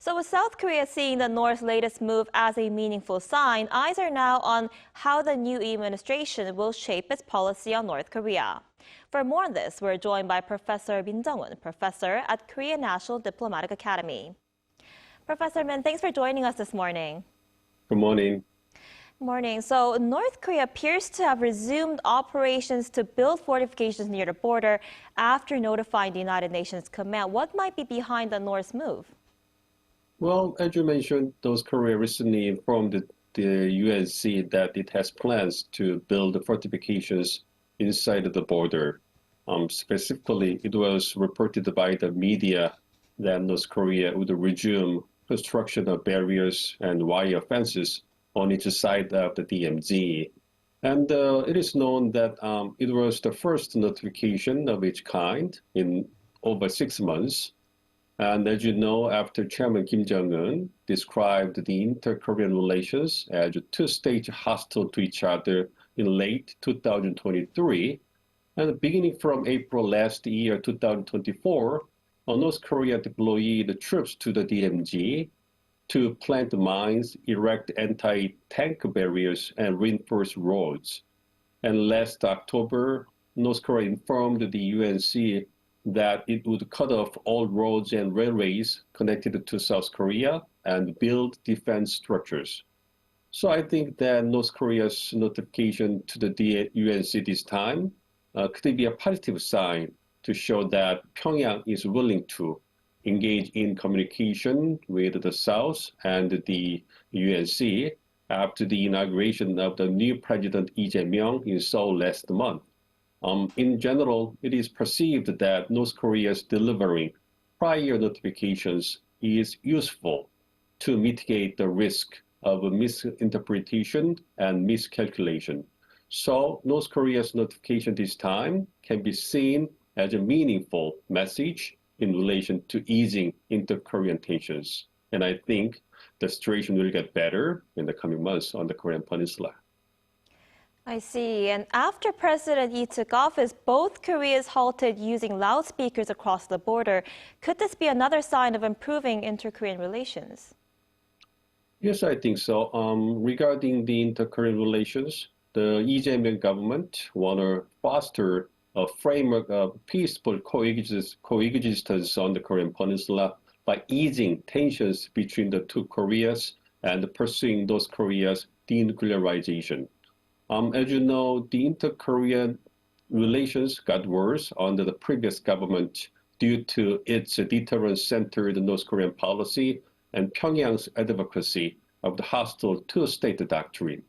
So with South Korea seeing the North's latest move as a meaningful sign, eyes are now on how the new administration will shape its policy on North Korea. For more on this, we're joined by Professor Min Jeong-hun, professor at Korean National Diplomatic Academy. Professor Min, thanks for joining us this morning. Good morning. Morning. So North Korea appears to have resumed operations to build fortifications near the border after notifying the United Nations command. What might be behind the North's move? Well, as you mentioned, North Korea recently informed the UNC that it has plans to build the fortifications inside of the border. Specifically, it was reported by the media that North Korea would resume construction of barriers and wire fences on each side of the DMZ. And it is known that it was the first notification of its kind in over 6 months. And as you know, after Chairman Kim Jongun described the inter-Korean relations as two-stage hostile to each other in late 2023, and beginning from April last year, 2024, North Korea deployed troops to the DMZ to plant mines, erect anti-tank barriers, and reinforce roads. And last October, North Korea informed the UNC that it would cut off all roads and railways connected to South Korea and build defense structures. So I think that North Korea's notification to the UNC this time could be a positive sign to show that Pyongyang is willing to engage in communication with the South and the UNC after the inauguration of the new president Lee Jae Myung in Seoul last month. In general, it is perceived that North Korea's delivering prior notifications is useful to mitigate the risk of misinterpretation and miscalculation. So North Korea's notification this time can be seen as a meaningful message in relation to easing inter-Korean tensions. And I think the situation will get better in the coming months on the Korean Peninsula. I see. And after President Lee took office, both Koreas halted using loudspeakers across the border. Could this be another sign of improving inter-Korean relations? Yes, I think so. Regarding the inter-Korean relations, the Lee Jae Myung government want to foster a framework of peaceful coexistence on the Korean Peninsula by easing tensions between the two Koreas and pursuing North Korea's denuclearization. As you know, the inter-Korean relations got worse under the previous government due to its deterrence-centered North Korean policy and Pyongyang's advocacy of the hostile two-state doctrine.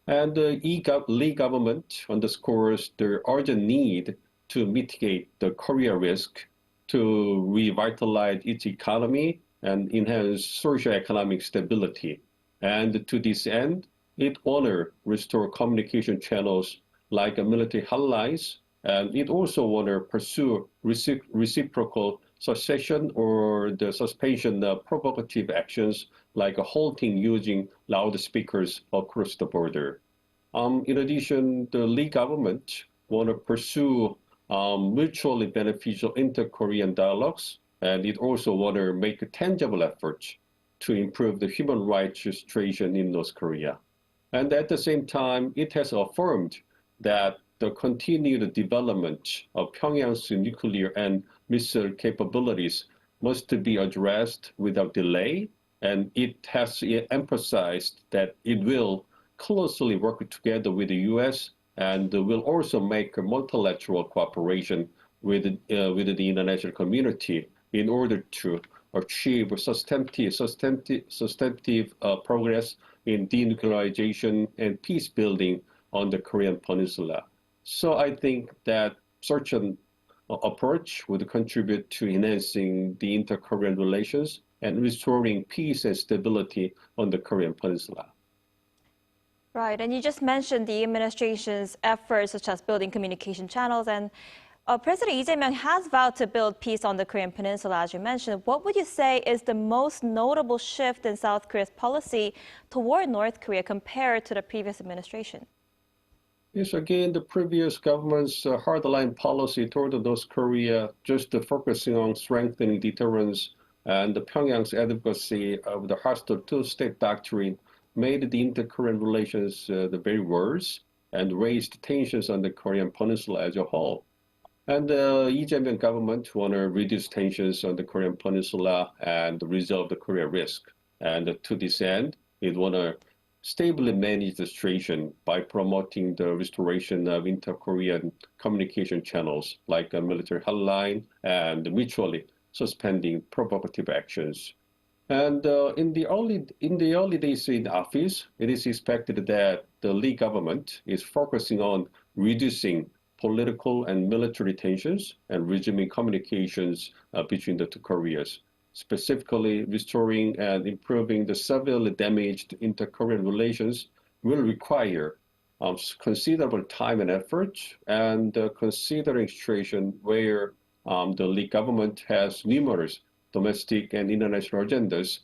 And the Lee government underscores the urgent need to mitigate the Korea risk, to revitalize its economy and enhance socio-economic stability. And to this end, it want restore communication channels like military hotlines, and it also want to pursue reciprocal cessation or the suspension of provocative actions like halting using loudspeakers across the border. In addition, the Lee government want to pursue mutually beneficial inter-Korean dialogues, and it also want to make tangible efforts to improve the human rights situation in North Korea. And at the same time, it has affirmed that the continued development of Pyongyang's nuclear and missile capabilities must be addressed without delay, and it has emphasized that it will closely work together with the U.S. and will also make a multilateral cooperation with the international community in order to achieve substantive progress in denuclearization and peace building on the Korean Peninsula. So I think that such an approach would contribute to enhancing the inter-Korean relations and restoring peace and stability on the Korean Peninsula. Right, and you just mentioned the administration's efforts such as building communication channels, and President Lee Jae Myung has vowed to build peace on the Korean Peninsula, as you mentioned. What would you say is the most notable shift in South Korea's policy toward North Korea compared to the previous administration? Yes, again, the previous government's hardline policy toward North Korea, just focusing on strengthening deterrence and Pyongyang's advocacy of the hostile two-state doctrine made the inter-Korean relations the very worse and raised tensions on the Korean Peninsula as a whole. And the Lee Jae Myung government want to reduce tensions on the Korean Peninsula and resolve the Korea risk. And to this end, it want to stably manage the situation by promoting the restoration of inter-Korean communication channels like a military hotline and mutually suspending provocative actions. And in the early days in office, it is expected that the Lee government is focusing on reducing political and military tensions and resuming communications between the two Koreas, specifically restoring and improving the severely damaged inter-Korean relations will require considerable time and effort, and considering situation where the Lee government has numerous domestic and international agendas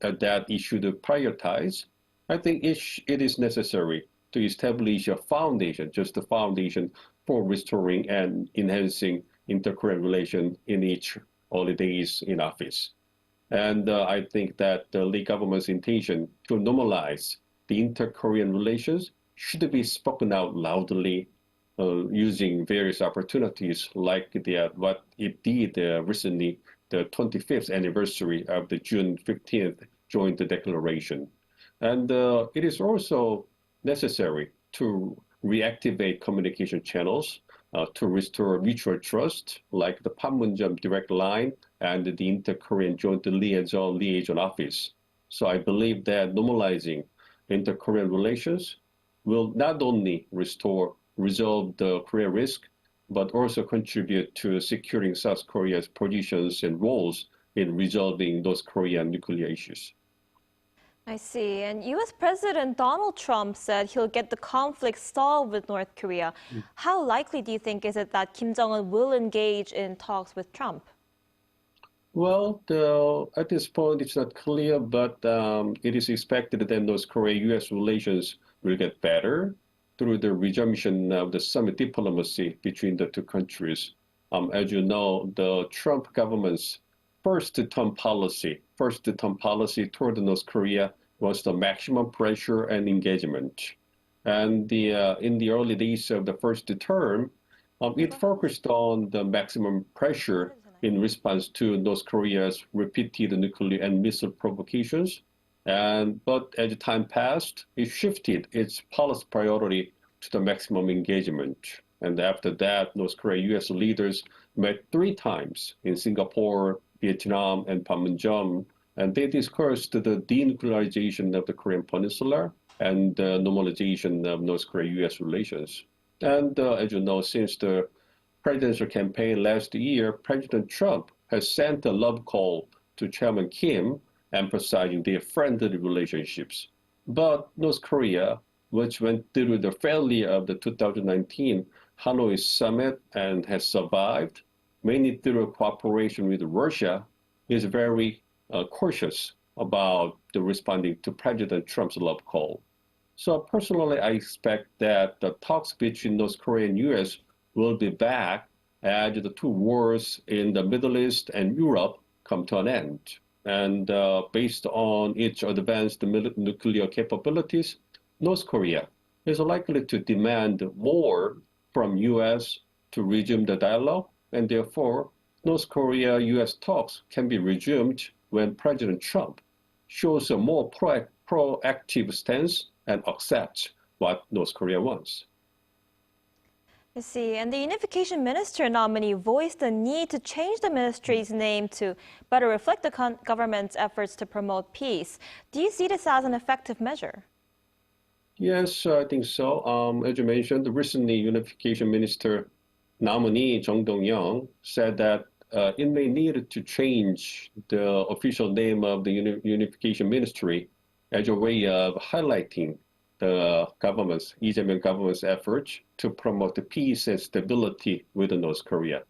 that it should prioritize, I think it is necessary to establish a foundation, just a foundation for restoring and enhancing inter-Korean relations in each early days in office. And I think that the Lee government's intention to normalize the inter-Korean relations should be spoken out loudly using various opportunities like what it did recently, the 25th anniversary of the June 15th joint declaration. And it is also necessary to reactivate communication channels to restore mutual trust, like the Panmunjom direct line and the inter-Korean joint liaison office. So I believe that normalizing inter-Korean relations will not only resolve the Korea risk, but also contribute to securing South Korea's positions and roles in resolving those Korean nuclear issues. I see. And U.S. President Donald Trump said he'll get the conflict solved with North Korea. How likely do you think is it that Kim Jongun will engage in talks with Trump? Well, at this point, it's not clear, but it is expected that North Korea-U.S. relations will get better through the resumption of the summit diplomacy between the two countries. As you know, the Trump government's first-term policy toward North Korea was the maximum pressure and engagement. And in the early days of the first term, it focused on the maximum pressure in response to North Korea's repeated nuclear and missile provocations. But as time passed, it shifted its policy priority to the maximum engagement. And after that, North Korea-U.S. leaders met 3 times in Singapore, Vietnam, and Panmunjom, and they discussed the denuclearization of the Korean Peninsula and the normalization of North Korea-U.S. relations. And as you know, since the presidential campaign last year, President Trump has sent a love call to Chairman Kim, emphasizing their friendly relationships. But North Korea, which went through the failure of the 2019 Hanoi summit and has survived, mainly through cooperation with Russia, is very cautious about the responding to President Trump's love call. So personally, I expect that the talks between North Korea and U.S. will be back as the 2 wars in the Middle East and Europe come to an end. And based on its advanced nuclear capabilities, North Korea is likely to demand more from U.S. to resume the dialogue, and therefore, North Korea-U.S. talks can be resumed when President Trump shows a more proactive stance and accepts what North Korea wants. I see. And the unification minister nominee voiced the need to change the ministry's name to better reflect the government's efforts to promote peace. Do you see this as an effective measure? Yes, I think so. As you mentioned, recently unification minister nominee Jung Dong-young said that it may need to change the official name of the unification ministry as a way of highlighting the government's, Lee Jae Myung government's efforts to promote the peace and stability with North Korea.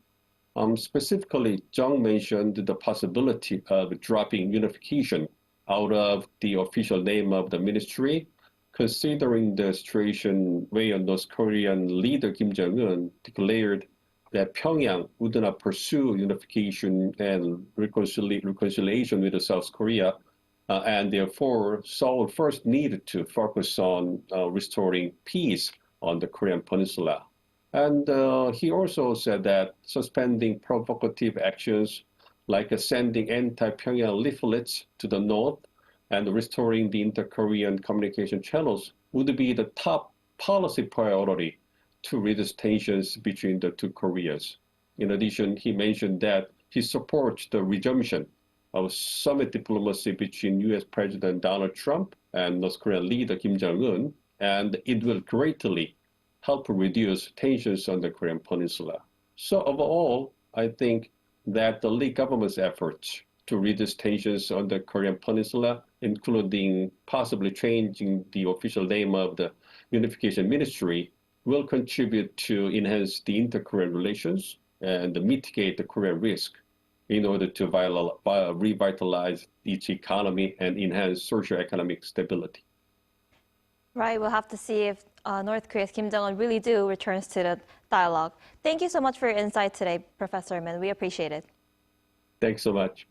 Specifically, Jung mentioned the possibility of dropping unification out of the official name of the ministry, considering the situation where North Korean leader Kim Jongun declared that Pyongyang would not pursue unification and reconciliation with South Korea, and therefore Seoul first needed to focus on restoring peace on the Korean Peninsula. And he also said that suspending provocative actions like sending anti-Pyongyang leaflets to the north and restoring the inter-Korean communication channels would be the top policy priority to reduce tensions between the two Koreas. In addition, he mentioned that he supports the resumption of summit diplomacy between US President Donald Trump and North Korean leader Kim Jongun, and it will greatly help reduce tensions on the Korean Peninsula. So overall, I think that the Lee government's efforts to reduce tensions on the Korean Peninsula, including possibly changing the official name of the Unification Ministry, will contribute to enhance the inter-Korean relations and mitigate the Korean risk in order to revitalize its economy and enhance socio-economic stability. Right, we'll have to see if North Korea's Kim Jong-un really returns to the dialogue. Thank you so much for your insight today, Professor Min. We appreciate it. Thanks so much.